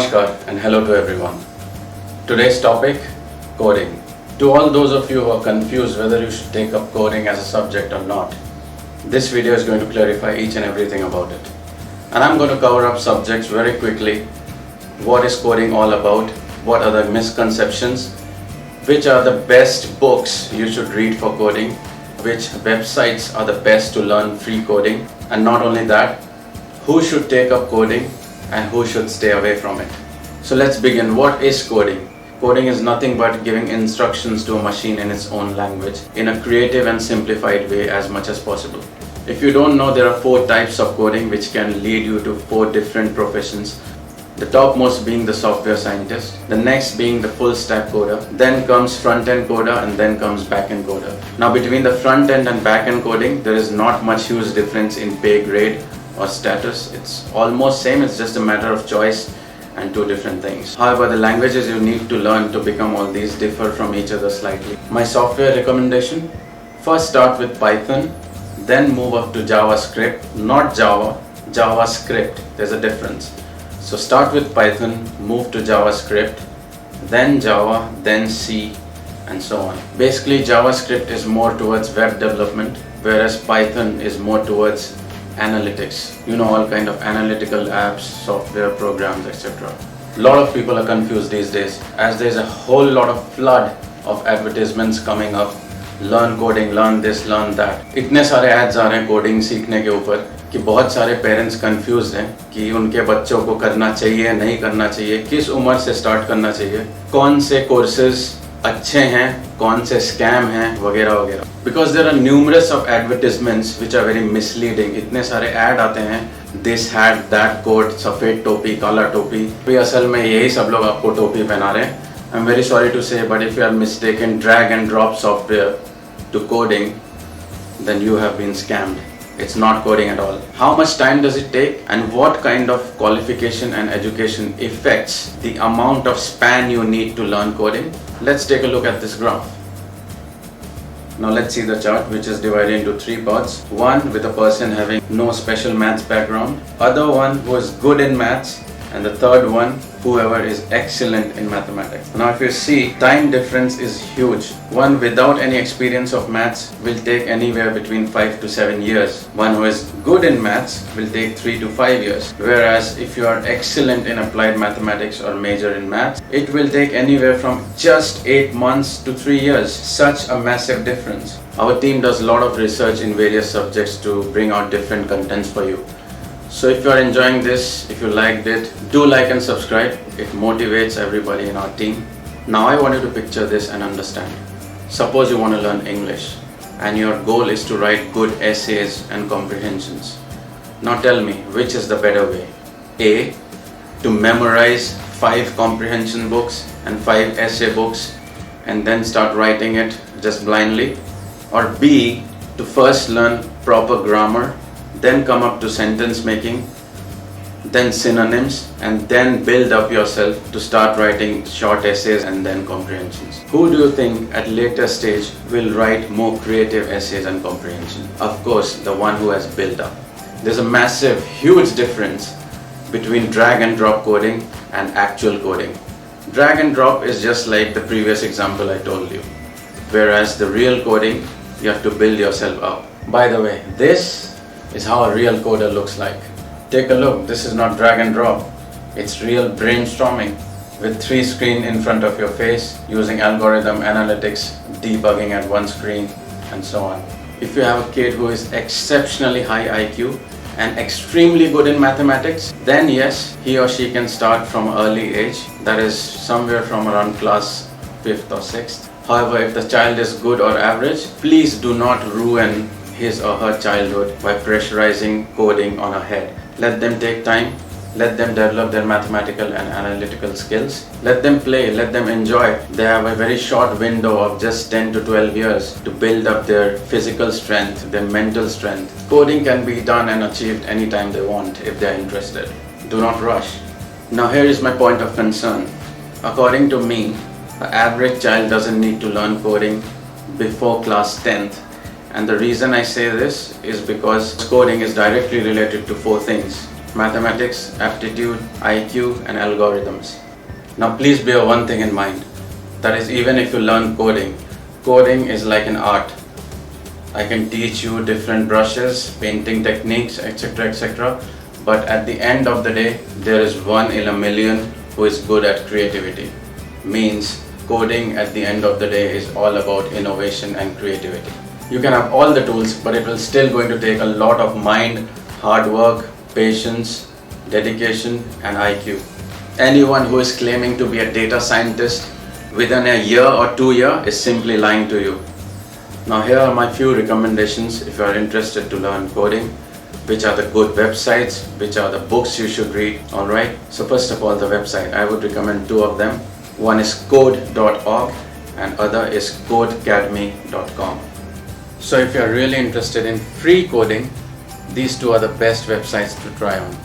Namaskar and hello to everyone. Today's topic, coding. To all those of you who are confused whether you should take up coding as a subject or not, this video is going to clarify each and everything about it. And I'm going to cover up subjects very quickly. What is coding all about? What are the misconceptions? Which are the best books you should read for coding? Which websites are the best to learn free coding? And not only that, who should take up coding and who should stay away from it? So let's begin. What is coding? Coding is nothing but giving instructions to a machine in its own language in a creative and simplified way as much as possible. If you don't know, there are 4 types of coding which can lead you to 4 different professions. The topmost being the software scientist, the next being the full stack coder, then comes front end coder, and then comes back end coder. Now between the front end and back end coding, there is not much huge difference in pay grade or status. It's almost same, it's just a matter of choice and 2 different things. However, the languages you need to learn to become all these differ from each other slightly. My software recommendation, first start with Python, then move up to JavaScript, not Java, JavaScript, there's a difference. So start with Python, move to JavaScript, then Java, then C, and so on. Basically, JavaScript is more towards web development, whereas Python is more towards analytics. You know, all kind of analytical apps, software programs, etc. A lot of people are confused these days as there's a whole lot of flood of advertisements coming up. Learn coding, learn this, learn that. इतने सारे ads आ रहे हैं coding सीखने के ऊपर कि बहुत सारे पेरेंट्स कंफ्यूज हैं कि उनके बच्चों को करना चाहिए नहीं करना चाहिए, किस उम्र से स्टार्ट करना चाहिए, कौन से कोर्सेज अच्छे हैं, कौन से स्कैम हैं, वगैरह वगैरह. Because there are numerous of advertisements which are very misleading. इतने सारे ऐड आते हैं, दिस हैड दैट कोट, सफ़ेद टोपी, काला टोपी. भी असल में यही सब लोग आपको टोपी पहना रहे हैं. I am very sorry to say, but if you are mistaken drag and drop software to coding, then you have been scammed. It's not coding at all. How much time does it take and what kind of qualification and education affects the amount of span you need to learn coding? Let's take a look at this graph. Now let's see the chart, which is divided into 3 parts. One with a person having no special maths background, other one who is good in maths, and the third one whoever is excellent in mathematics. Now if you see, time difference is huge. One without any experience of maths will take anywhere between 5 to 7 years. One who is good in maths will take 3 to 5 years. Whereas if you are excellent in applied mathematics or major in maths, it will take anywhere from just 8 months to 3 years. Such a massive difference. Our team does a lot of research in various subjects to bring out different contents for you. So if you are enjoying this, if you liked it, do like and subscribe. It motivates everybody in our team. Now I want you to picture this and understand. Suppose you want to learn English and your goal is to write good essays and comprehensions. Now tell me, which is the better way? A, to memorize 5 comprehension books and 5 essay books and then start writing it just blindly? Or B, to first learn proper grammar, then come up to sentence making, then synonyms, and then build up yourself to start writing short essays and then comprehensions. Who do you think at later stage will write more creative essays and comprehension? Of course, the one who has built up. There's a massive, huge difference between drag and drop coding and actual coding. Drag and drop is just like the previous example I told you. Whereas the real coding, you have to build yourself up. By the way, this is how a real coder looks like. Take a look, this is not drag and drop. It's real brainstorming with 3 screens in front of your face, using algorithm, analytics, debugging at one screen, and so on. If you have a kid who is exceptionally high IQ and extremely good in mathematics, then yes, he or she can start from early age, that is somewhere from around class 5th or 6th. However, if the child is good or average, please do not ruin his or her childhood by pressurizing coding on a head. Let them take time, let them develop their mathematical and analytical skills, let them play, let them enjoy. They have a very short window of just 10 to 12 years to build up their physical strength, their mental strength. Coding can be done and achieved anytime they want if they are interested. Do not rush. Now here is my point of concern. According to me, an average child doesn't need to learn coding before class 10th. And the reason I say this is because coding is directly related to 4 things. mathematics, aptitude, IQ, and algorithms. Now please bear one thing in mind, that is, even if you learn coding, coding is like an art. I can teach you different brushes, painting techniques, etc., etc. But at the end of the day, there is one in a million who is good at creativity. Means coding at the end of the day is all about innovation and creativity. You can have all the tools, but it will still going to take a lot of mind, hard work, patience, dedication, and IQ. Anyone who is claiming to be a data scientist within a year or 2 years is simply lying to you. Now here are my few recommendations if you are interested to learn coding. Which are the good websites, which are the books you should read. Alright, so first of all, the website. I would recommend two of them. One is code.org and other is codecademy.com. So if you are really interested in free coding, these two are the best websites to try on.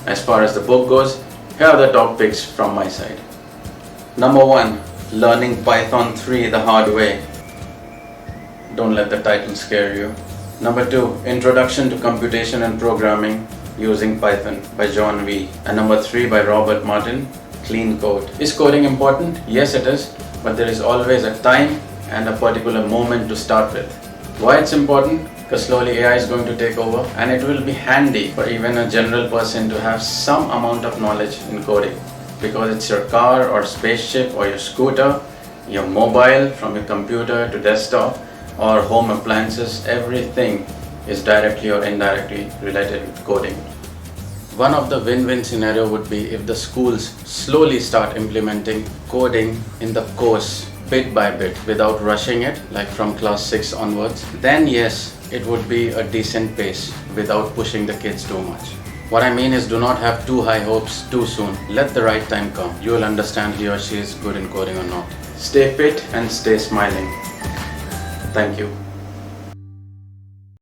As far as the book goes, here are the top picks from my side. Number 1, Learning Python 3 the Hard Way. Don't let the title scare you. Number 2, Introduction to Computation and Programming Using Python by John V. And number 3 by Robert Martin, Clean Code. Is coding important? Yes, it is, but there is always a time and a particular moment to start with. Why it's important? Because slowly AI is going to take over, and it will be handy for even a general person to have some amount of knowledge in coding, because it's your car or spaceship or your scooter, your mobile, from your computer to desktop, or home appliances, everything is directly or indirectly related with coding. One of the win-win scenario would be if the schools slowly start implementing coding in the course bit by bit without rushing it, like from class 6 onwards. Then yes, it would be a decent pace without pushing the kids too much. What I mean is, do not have too high hopes too soon. Let the right time come. You will understand he or she is good in coding or not. Stay fit and stay smiling. Thank you.